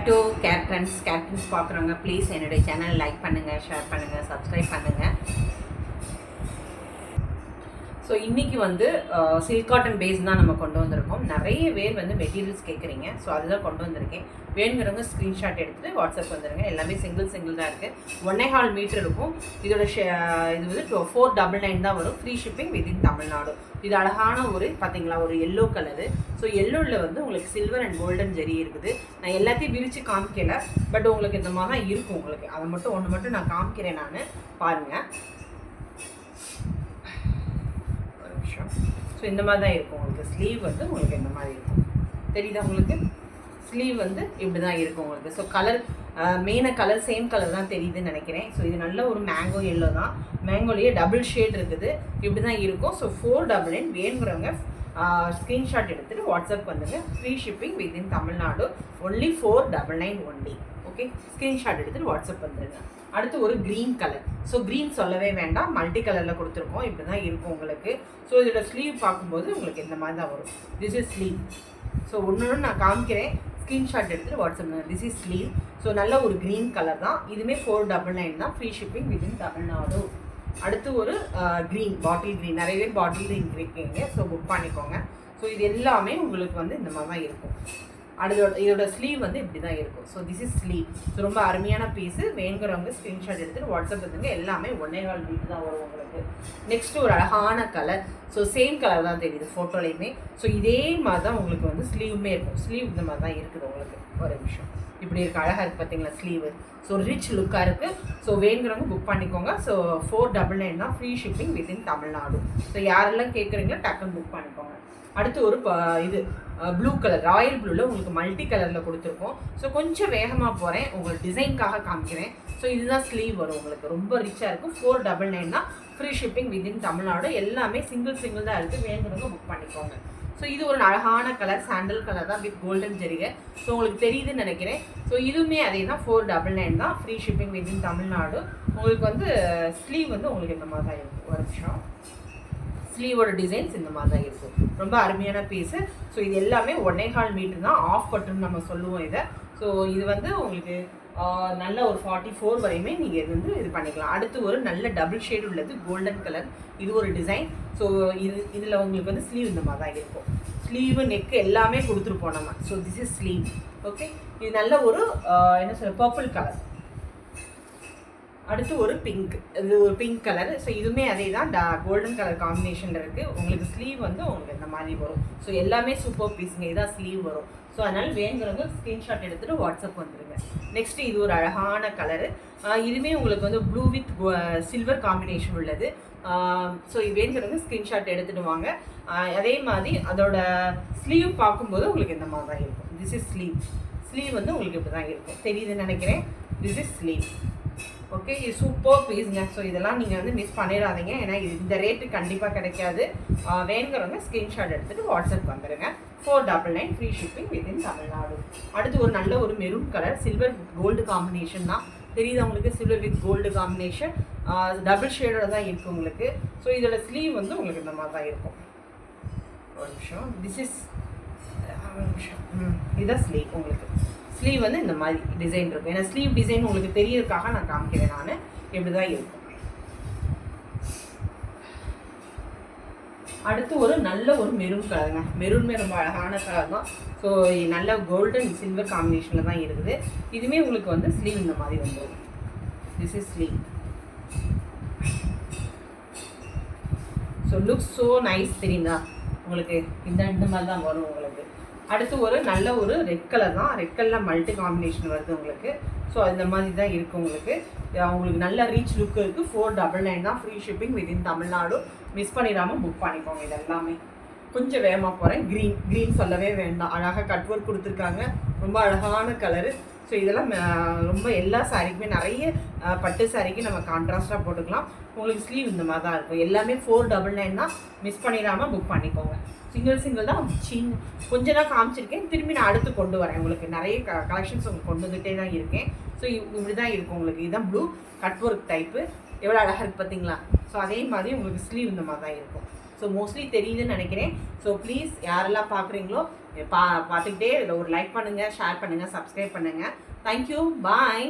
To care trends பார்க்குறவங்க please என்னுடைய channel like பண்ணுங்கள், ஷேர் பண்ணுங்கள், சப்ஸ்கிரைப் பண்ணுங்கள். ஸோ இன்றைக்கி வந்து சில்க் காட்டன் பேஸ் தான் நம்ம கொண்டு வந்திருக்கோம். நிறைய பேர் வந்து மெட்டீரியல்ஸ் கேட்குறீங்க. ஸோ அதுதான் கொண்டு வந்திருக்கேன். வேணுங்கிறவங்க ஸ்க்ரீன்ஷாட் எடுத்துகிட்டு வாட்ஸ்அப் வந்துடுங்க. எல்லாமே சிங்கிள் தான் இருக்குது. 1.25 மீட்டர் இருக்கும். இதோட இது வந்து 499 தான் வரும். Free shipping within Tamil Nadu. இது அழகான ஒரு பார்த்தீங்களா, ஒரு எல்லோ கலரு. ஸோ எல்லோவில் வந்து உங்களுக்கு சில்வர் அண்ட் கோல்டன் ஜெரி இருக்குது. நான் எல்லாத்தையும் விரித்து காமிக்கலை, பட் உங்களுக்கு இந்த மாதிரி தான் இருக்கும். உங்களுக்கு அதை மட்டும் ஒன்று மட்டும் நான் காமிக்கிறேன். நான் பாருங்கள். ஸோ இந்த மாதிரி தான் இருக்கும். உங்களுக்கு ஸ்லீவ் வந்து உங்களுக்கு இந்த மாதிரி இருக்கும். தெரியுதா உங்களுக்கு? ஸ்லீவ் வந்து இப்படி தான் இருக்கும் உங்களுக்கு. ஸோ கலர் மெயினாக கலர் சேம் கலர் தான் தெரியுதுன்னு நினைக்கிறேன். ஸோ இது நல்ல ஒரு மேங்கோ எல்லோ தான். மேங்கோலேயே டபுள் ஷேட் இருக்குது. இப்படி தான் இருக்கும். ஸோ 499 வேணுங்கிறவங்க ஸ்க்ரீன்ஷாட் எடுத்துகிட்டு வாட்ஸ்அப் வந்துங்க. Free shipping within Tamil Nadu. Only 499 only. Okay, screenshot எடுத்துகிட்டு வாட்ஸ்அப் வந்துடுங்க. அடுத்து ஒரு க்ரீன் கலர். ஸோ க்ரீன் சொல்லவே வேண்டாம், மல்டி கலரில் கொடுத்துருக்கோம். இப்படி தான் இருக்கும் உங்களுக்கு. ஸோ இதோட ஸ்லீவ் பார்க்கும்போது உங்களுக்கு இந்த மாதிரி தான் வரும். This is sleeve. ஸோ ஒன்று நான் காமிக்கிறேன். ஸ்க்ரீன்ஷாட் எடுத்துகிட்டு WhatsApp. This is sleeve. So நல்ல ஒரு க்ரீன் கலர் தான். இதுவுமே 499 தான். Free shipping within Tamil Nadu. அடுத்து ஒரு க்ரீன், பாட்டில் க்ரீன். நிறைய பேர் பாட்டில் க்ரீன் இருக்கீங்க. ஸோ புக் பண்ணிக்கோங்க. ஸோ இது எல்லாமே உங்களுக்கு வந்து இந்த மாதிரி தான் இருக்கும். இதோட ஸ்லீவ் வந்து இப்படி தான் இருக்கும். So this is sleeve. So ரொம்ப அருமையான பீஸு. வேணுங்கிறவங்க ஸ்க்ரீன்ஷாட் எடுத்துகிட்டு வாட்ஸ்அப் வந்துங்க. எல்லாமே 1.25 மீட்டர் தான் வரும் உங்களுக்கு. நெக்ஸ்ட்டு ஒரு அழகான கலர். ஸோ சேம் கலர் தான் தெரியுது ஃபோட்டோலையுமே. ஸோ இதே மாதிரி தான் உங்களுக்கு வந்து ஸ்லீவுமே இருக்கும். ஸ்லீவ் இந்த மாதிரி தான் இருக்குது உங்களுக்கு. ஒரு நிமிஷம். இப்படி இருக்குது, அழகாக இருக்குது பார்த்தீங்களா ஸ்லீவு. ஸோ ரிச் லுக்காக இருக்குது. ஸோ வேணுங்கிறவங்க புக் பண்ணிக்கோங்க. ஸோ 499 தான். Free shipping within Tamil Nadu. So யாரெல்லாம் கேட்குறீங்களோ டக்குன்னு புக் பண்ணிக்கோங்க. அடுத்து ஒரு இது ப்ளூ கலர், ராயல் ப்ளூவில் உங்களுக்கு மல்டி கலரில் கொடுத்துருக்கோம். ஸோ கொஞ்சம் வேகமாக போகிறேன், உங்களுக்கு டிசைனுக்காக காமிக்கிறேன். ஸோ இதுதான் ஸ்லீவ் வரும் உங்களுக்கு. ரொம்ப ரிச்சாக இருக்கும். 499 தான். Free shipping within Tamil Nadu. எல்லாமே சிங்கிள் தான் இருக்குது. வேணுங்கிறவங்க புக் பண்ணிக்கோங்க. ஸோ இது ஒரு அழகான கலர், சாண்டல் கலர் தான் வித் கோல்டன் ஜெரிகை. ஸோ உங்களுக்கு தெரியுதுன்னு நினைக்கிறேன். ஸோ இதுவுமே அதே தான். 499 தான். Free shipping within Tamil Nadu. உங்களுக்கு வந்து ஸ்லீவ் வந்து உங்களுக்கு இந்த மாதிரி தான் இருக்கும். ஒரு நிமிஷம். ஸ்லீவோட டிசைன்ஸ் இந்த மாதிரி தான் இருக்கும். ரொம்ப அருமையான பீஸு. ஸோ இது எல்லாமே 1.25 மீட்டர் தான். ஆஃப் பட்டுன்னு நம்ம சொல்லுவோம் இதை. ஸோ இது வந்து உங்களுக்கு நல்ல ஒரு 44 வரையுமே நீங்கள் இது வந்து இது பண்ணிக்கலாம். அடுத்து ஒரு நல்ல டபுள் ஷேடு உள்ளது, கோல்டன் கலர். இது ஒரு டிசைன். ஸோ இதில் உங்களுக்கு வந்து ஸ்லீவ் இந்த மாதிரி தான் இருக்கும். ஸ்லீவு, நெக்கு எல்லாமே கொடுத்துருப்போம் நம்ம. So this is sleeve. Okay, இது நல்ல ஒரு என்ன சொல்ல, பர்பிள் கலர். அடுத்து ஒரு பிங்க். இது ஒரு பிங்க் கலர். ஸோ இதுவுமே அதே தான். கோல்டன் கலர் காம்பினேஷனில் இருக்குது. உங்களுக்கு ஸ்லீவ் வந்து உங்களுக்கு இந்த மாதிரி வரும். ஸோ எல்லாமே சூப்பர் பீஸுங்க. இதான் ஸ்லீவ் வரும். ஸோ அதனால் வேணுங்கிறவங்க ஸ்க்ரீன்ஷாட் எடுத்துகிட்டு வாட்ஸ்அப் வந்துடுங்க. நெக்ஸ்ட்டு இது ஒரு அழகான கலரு. இதுவுமே உங்களுக்கு வந்து ப்ளூ வித் சில்வர் காம்பினேஷன் உள்ளது. ஸோ வேணுங்கிறவங்க ஸ்க்ரீன்ஷாட் எடுத்துகிட்டு வாங்க. அதே மாதிரி அதோட ஸ்லீவ் பார்க்கும்போது உங்களுக்கு இந்த மாதிரி தான் இருக்கும். This is sleeve. ஸ்லீவ் வந்து உங்களுக்கு இப்படி தான் இருக்கும். தெரியுதுன்னு நினைக்கிறேன். This is sleeve. ஓகே, இது சூப்பர் பீஸுங்க. ஸோ இதெல்லாம் நீங்கள் வந்து மிஸ் பண்ணிடாதீங்க. ஏன்னா இந்த ரேட்டு கண்டிப்பாக கிடைக்காது. வேணுங்கிறவங்க ஸ்க்ரீன்ஷாட் எடுத்துகிட்டு வாட்ஸ்அப் வந்துடுங்க. 499 ஃப்ரீ ஷிப்பிங் வித்தின் தமிழ்நாடு. அடுத்து ஒரு நல்ல ஒரு maroon colour, silver gold combination தான். தெரியுது உங்களுக்கு? Silver with gold combination. Double ஷேடோட தான் இருக்குது உங்களுக்கு. ஸோ இதோட ஸ்லீவ் வந்து உங்களுக்கு இந்த மாதிரி தான் இருக்கும். ஒரு நிமிஷம். திஸ் இஸ் இதுதான் ஸ்லீவ் உங்களுக்கு. ஸ்லீவ் வந்து இந்த மாதிரி டிசைன் இருக்கும். ஏன்னா ஸ்லீவ் டிசைன் உங்களுக்கு தெரியறதுக்காக நான் காமிக்கிறேன். நான் இப்படி தான் இருக்கும். அடுத்து ஒரு நல்ல ஒரு மெரூன் கலருங்க. மெரூன்மே ரொம்ப அழகான கலர் தான். ஸோ நல்ல கோல்டன் சில்வர் காம்பினேஷனில் தான் இருக்குது. இதுவுமே உங்களுக்கு வந்து ஸ்லீவ் இந்த மாதிரி வந்துடும். This is sleeve. So looks so nice. தெரியுங்களா உங்களுக்கு? இந்த மாதிரி தான் வரும் உங்களுக்கு. அடுத்து ஒரு நல்ல ஒரு ரெட் கலர் தான். ரெட் கலரில் மல்டி காம்பினேஷன் வருது உங்களுக்கு. ஸோ இந்த மாதிரி தான் இருக்குது உங்களுக்கு. உங்களுக்கு நல்ல ரீச் லுக் இருக்குது. 499 தான். Free shipping within Tamil Nadu. Miss பண்ணிடாமல் புக் பண்ணிக்கோங்க. இது எல்லாமே கொஞ்சம் வேகமாக போகிறேன். க்ரீன் சொல்லவே வேண்டாம். அழகாக கட் ஒர்க் கொடுத்துருக்காங்க. ரொம்ப அழகான கலரு. ஸோ இதெல்லாம் ரொம்ப எல்லா சாரீக்குமே, நிறைய பட்டு சாரீக்கு நம்ம கான்ட்ராஸ்டாக போட்டுக்கலாம். உங்களுக்கு ஸ்லீவ் இந்த மாதிரி தான் இருக்கும். எல்லாமே 499 தான். மிஸ் பண்ணிடாமல் புக் பண்ணிக்கோங்க. சிங்கிள் தான். கொஞ்சம் தான் காமிச்சிருக்கேன். திரும்பி நான் அடுத்து கொண்டு வரேன். உங்களுக்கு நிறைய கலெக்ஷன்ஸ் உங்களுக்கு கொண்டு வந்துகிட்டே தான் இருக்கேன். ஸோ இப்படி தான் இருக்கும் உங்களுக்கு. இதுதான் ப்ளூ கட் ஒர்க் டைப்பு. எவ்வளோ அழகாக இருக்குது பார்த்தீங்களா? ஸோ அதே மாதிரி உங்களுக்கு ஸ்லீவ் இந்த மாதிரி தான் இருக்கும். ஸோ மோஸ்ட்லி தெரியுதுன்னு நினைக்கிறேன். ஸோ ப்ளீஸ் யாரெல்லாம் பார்க்குறீங்களோ பார்த்துக்கிட்டே இதில் ஒரு லைக் பண்ணுங்கள், ஷேர் பண்ணுங்கள், சப்ஸ்கிரைப் பண்ணுங்கள். தேங்க்யூ, பாய்.